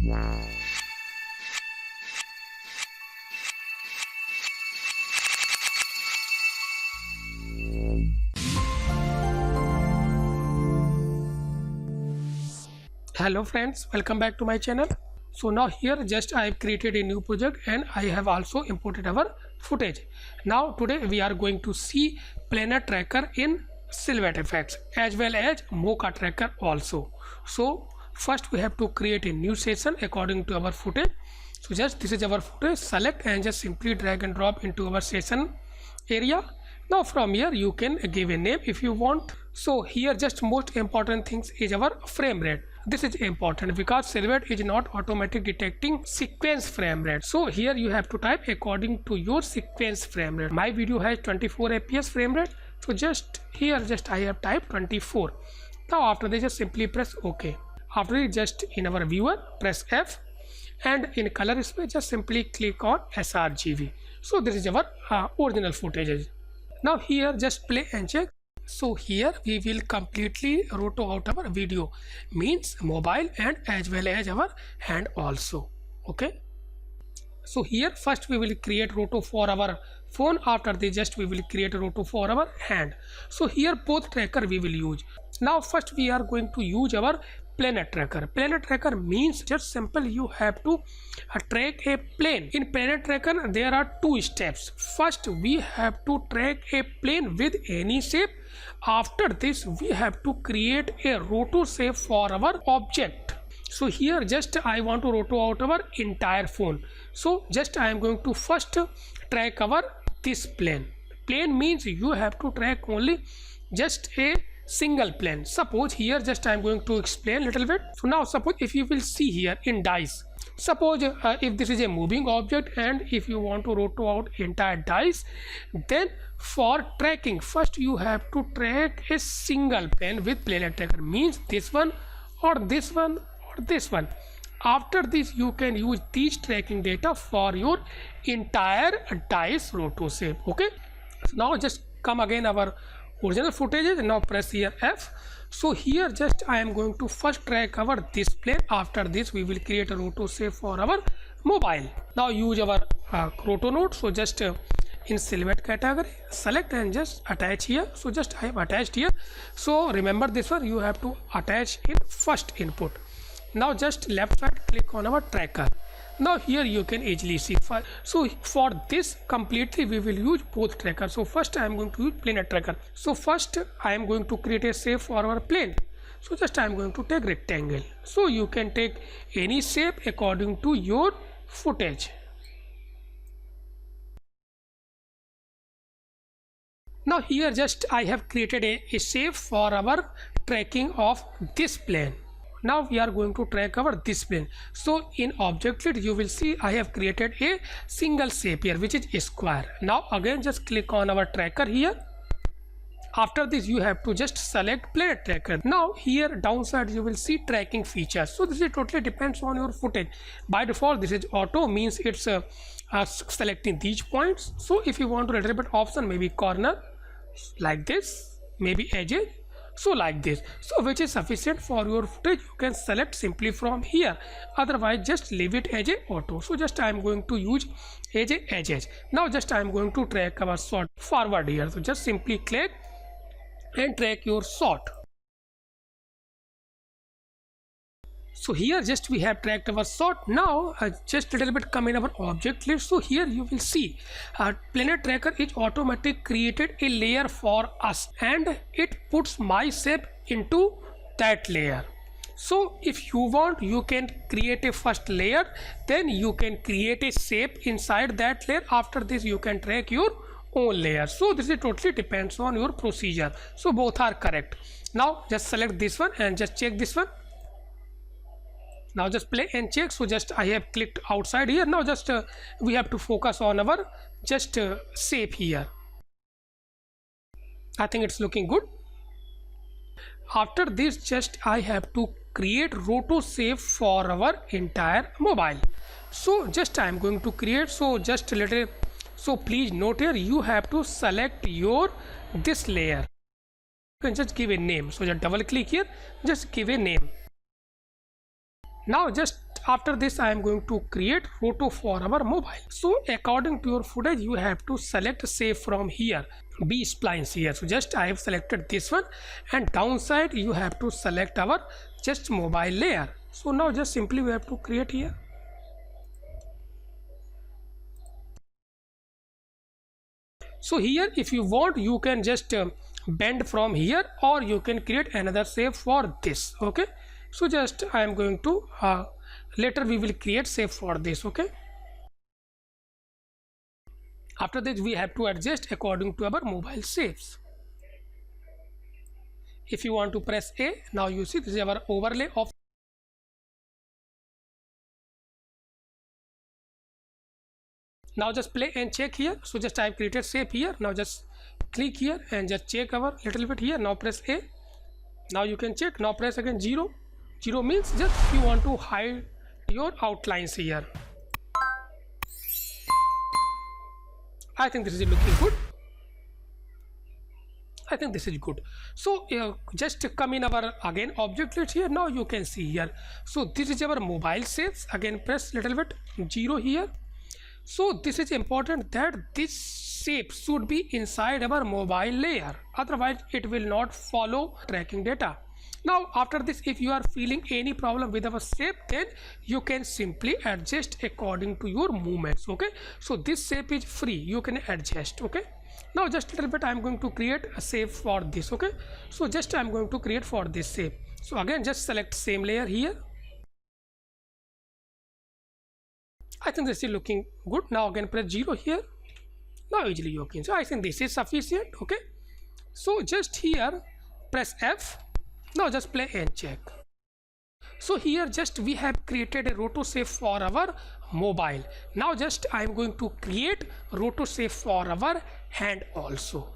Hello friends, welcome back to my channel. So now here just I have created a new project and I have also imported our footage. Now today we are going to see planar tracker in Silhouette Effects as well as Mocha tracker also. So first we have to create a new session according to our footage. So just this is our footage, select and just simply drag and drop into our session area. Now from here you can give a name if you want. So here just most important things is our frame rate. This is important because Silhouette is not automatic detecting sequence frame rate. So here you have to type according to your sequence frame rate. My video has 24 fps frame rate. So just here I have typed 24. Now after this just simply press OK. After it just in our viewer press F and in color space just simply click on sRGB. So this is our original footage. Now here just play and check. So here we will completely roto out our video, means mobile and as well as our hand also. Okay. So here first we will create roto for our phone. After this just we will create a roto for our hand. So here both tracker we will use. Now first we are going to use our planar tracker. Planar tracker means just simple you have to track a plane. In planar tracker there are two steps. First we have to track a plane with any shape. After this we have to create a roto shape for our object. So here just I want to roto out our entire phone. So just I am going to first track our this plane. Plane means you have to track only just a single plane. Suppose here just I am going to explain a little bit. So now suppose if you will see here in dice, suppose if this is a moving object and if you want to roto out entire dice, then for tracking first you have to track a single plane with planar tracker, means this one or this one or this one. After this you can use these tracking data for your entire dice roto shape. Okay, so now just come again our original footage. Now press here F. So here just I am going to first track our this plane. After this we will create a roto shape for our mobile. Now use our roto node. So just in Silhouette category select and just attach here. So just I have attached here. So remember this one you have to attach in first input. Now just left side click on our tracker. Now here you can easily see. So for this completely we will use both trackers. So first I am going to use planar tracker. So first I am going to create a shape for our plane. So just I am going to take rectangle. So you can take any shape according to your footage. Now here just I have created a shape for our tracking of this plane. Now we are going to track our this plane. So in object list you will see I have created a single shape here which is a square. Now again just click on our tracker here. After this you have to just select planar tracker. Now here downside you will see tracking features. So this is totally depends on your footage. By default this is auto, means it's selecting these points. So if you want to a little bit option, maybe corner like this, maybe edges, so like this. So which is sufficient for your footage, you can select simply from here. Otherwise just leave it as a auto. So just I am going to use as a edges. Now just I am going to track our shot forward here. So just simply click and track your shot. So here just we have tracked our shot. Now just a little bit come in our object list. So here you will see planar tracker is automatic created a layer for us and it puts my shape into that layer. So if you want you can create a first layer, then you can create a shape inside that layer. After this you can track your own layer. So this is totally depends on your procedure. So both are correct. Now just select this one and just check this one. Now just play and check. So just I have clicked outside here. Now just we have to focus on our just shape here. I think it's looking good. After this just I have to create roto shape for our entire mobile. So just I am going to create. So just a little, so please note here you have to select your this layer. You can just give a name. So just double click here, just give a name. Now just after this I am going to create roto for our mobile. So according to your footage you have to select save from here, B splines here. So just I have selected this one, and downside you have to select our just mobile layer. So now just simply we have to create here. So here if you want you can just bend from here, or you can create another save for this. Okay, so just I am going to later we will create save for this. Okay, after this we have to adjust according to our mobile saves. If you want to press A, now you see this is our overlay of. Now just play and check here. So just I have created save here. Now just click here and just check our little bit here. Now press A. Now you can check. Now press again 0. 0 means just you want to hide your outlines here. I think this is looking good. I think this is good. So just come in our again object list here. Now you can see here. So this is our mobile saves. Again press little bit 0 here. So this is important that this shape should be inside our mobile layer, otherwise it will not follow tracking data. Now after this, if you are feeling any problem with our shape, then you can simply adjust according to your movements. Okay, so this shape is free, you can adjust. Okay, now just a little bit I am going to create a shape for this. Okay, so just I am going to create for this shape. So again just select same layer here. I think this is looking good. Now again press 0 here. Now easily you can. So I think this is sufficient. Okay, so just here press F. Now just play and check. So here just we have created a roto save for our mobile. Now just I am going to create roto save for our hand also.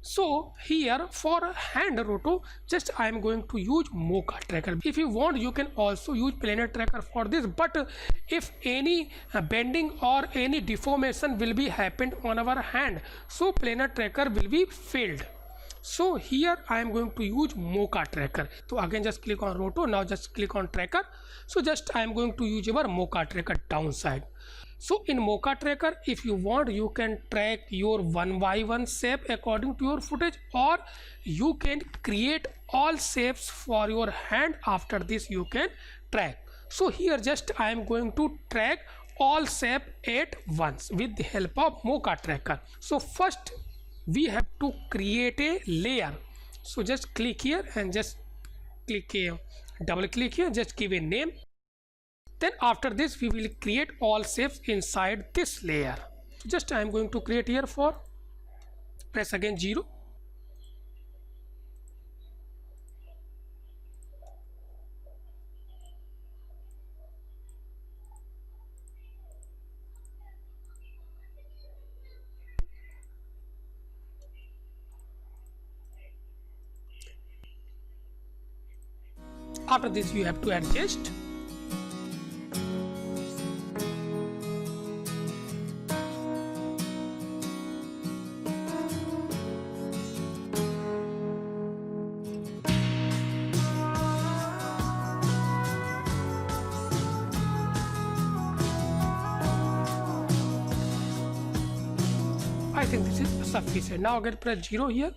So here for hand roto just I am going to use Mocha tracker. If you want you can also use planar tracker for this, but if any bending or any deformation will be happened on our hand, so planar tracker will be failed. So here I am going to use Mocha tracker. So again just click on roto. Now just click on tracker. So just I am going to use our Mocha tracker downside. So in Mocha tracker, if you want you can track your 1 by 1 shape according to your footage, or you can create all shapes for your hand. After this you can track. So here just I am going to track all shape at once with the help of Mocha tracker. So first we have to create a layer. So just click here and just click here, double click here, just give a name. Then after this we will create all shapes inside this layer. So just I am going to create here for, press again 0. After this you have to adjust. I think this is sufficient. Now again press 0 here.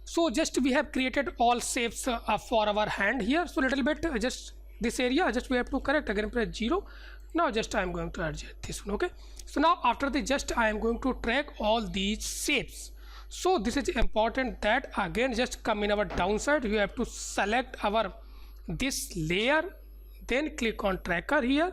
So just we have created all shapes for our hand here. So little bit just this area just we have to correct. Again press 0. Now just I am going to adjust this one. Okay, so now after this just I am going to track all these shapes. So this is important that again just come in our downside, you have to select our this layer, then click on tracker here,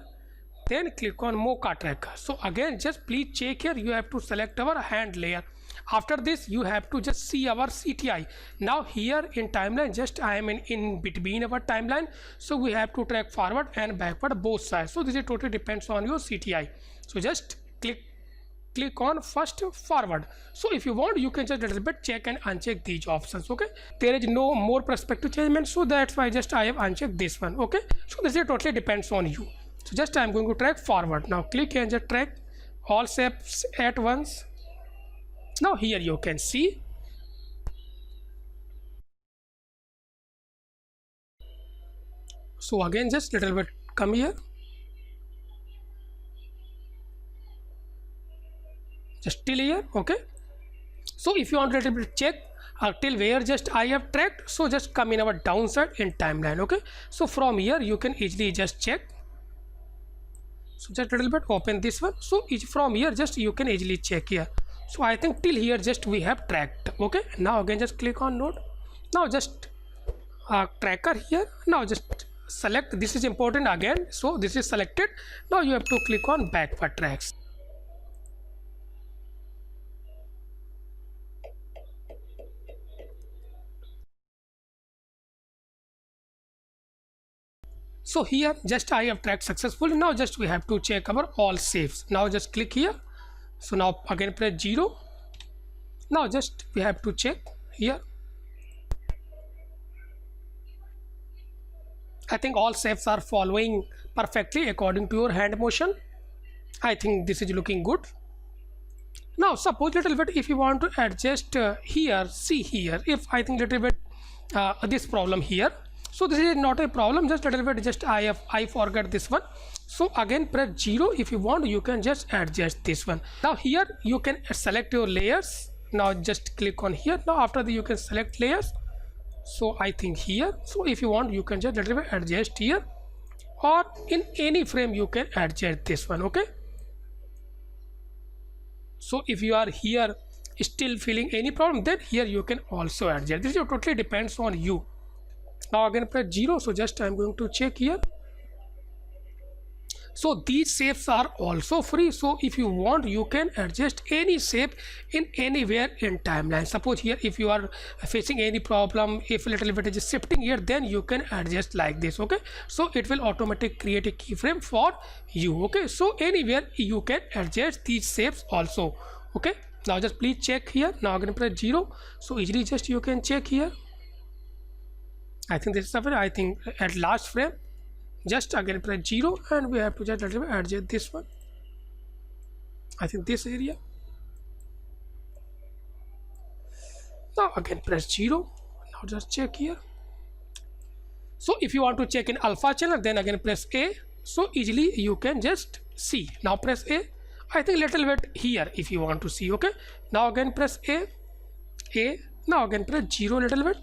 then click on Mocha tracker. So again just please check here, you have to select our hand layer. After this you have to just see our CTI. Now here in timeline just I am in between our timeline, so we have to track forward and backward both sides. So this is totally depends on your CTI. So just click on first forward. So if you want you can just a little bit check and uncheck these options. Okay, there is no more perspective changement, so that's why just I have unchecked this one. Okay, so this is totally depends on you. So just I am going to track forward. Now click and just track all shapes at once. Now here you can see. So again just little bit come here. just till here. Okay, so if you want to little bit check till where just I have tracked, so just come in our downside in timeline. Okay, so from here you can easily just check. So just a little bit open this one, so from here just you can easily check here. So I think till here just we have tracked. Okay, now again just click on node. Now just tracker here. Now just select, this is important again, so this is selected. Now you have to click on backward tracks. So here just I have tracked successfully. Now just we have to check our all saves. Now just click here. So now again press 0. Now just we have to check here. I think all saves are following perfectly according to your hand motion. I think this is looking good. Now suppose little bit if you want to adjust here, see here, if I think little bit this problem here. So this is not a problem, just little bit just I forgot this one. So again press 0. If you want you can just adjust this one. Now here you can select your layers. Now just click on here. Now after that you can select layers. So I think here, so if you want you can just little bit adjust here, or in any frame you can adjust this one. Okay, so if you are here still feeling any problem, then here you can also adjust. This totally depends on you. Now again press 0. So just I'm going to check here. So these shapes are also free. So if you want you can adjust any shape in anywhere in timeline. Suppose here if you are facing any problem, if a little bit is shifting here, then you can adjust like this. Okay, so it will automatically create a keyframe for you. Okay, so anywhere you can adjust these shapes also. Okay, now just please check here. Now again press 0. So easily just you can check here. I think this is something, I think at last frame just again press 0, and we have to just little bit adjust this one. I think this area. Now again press 0. Now just check here. So if you want to check in alpha channel, then again press A. So easily you can just see. Now press A. I think little bit here if you want to see. Okay, now again press A. Now again press 0 little bit.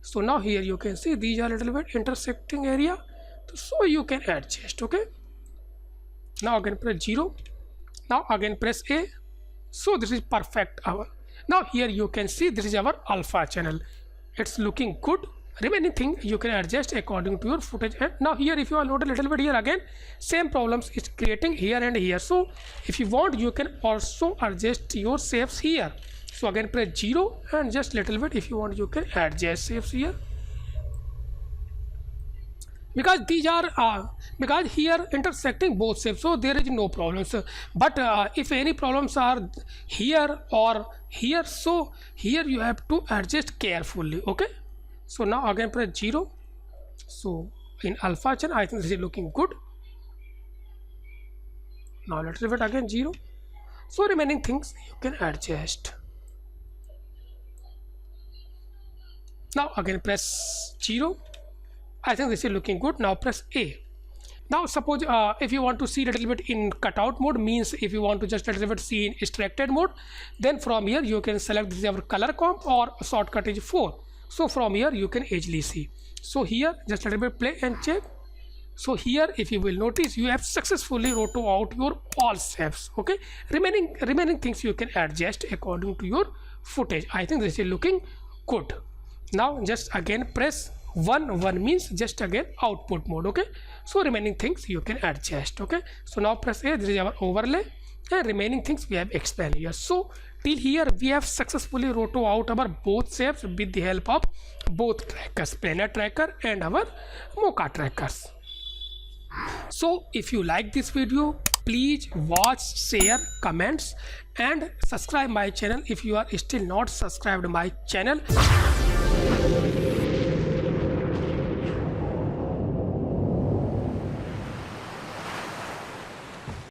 So now here you can see these are little bit intersecting area, so you can adjust. Okay, now again press 0. Now again press A. So this is perfect. Now here you can see this is our alpha channel. It's looking good. Remaining thing you can adjust according to your footage. And now here if you are loaded a little bit here, again same problems is creating here and here. So if you want you can also adjust your shapes here. So again press 0, and just little bit if you want you can adjust shapes here, because these are because here intersecting both shapes, so there is no problems. But if any problems are here or here, so here you have to adjust carefully. Okay, so now again press 0. So in alpha channel I think this is looking good. Now little bit again 0. So remaining things you can adjust. Now again press 0. I think this is looking good. Now press A. Now suppose if you want to see a little bit in cutout mode, means if you want to just a little bit see in extracted mode, then from here you can select this is our color comp, or shortcut is 4. So from here you can easily see. So here just a little bit play and check. So here if you will notice you have successfully roto out your all shapes. Okay, remaining things you can adjust according to your footage. I think this is looking good. Now just again press 1 means just again output mode. Okay, so remaining things you can adjust. Okay, so now press A. This is our overlay, and remaining things we have explained here. So till here we have successfully roto out our both shapes with the help of both trackers, planar tracker and our Mocha trackers. So if you like this video, please watch, share, comments and subscribe my channel if you are still not subscribed my channel.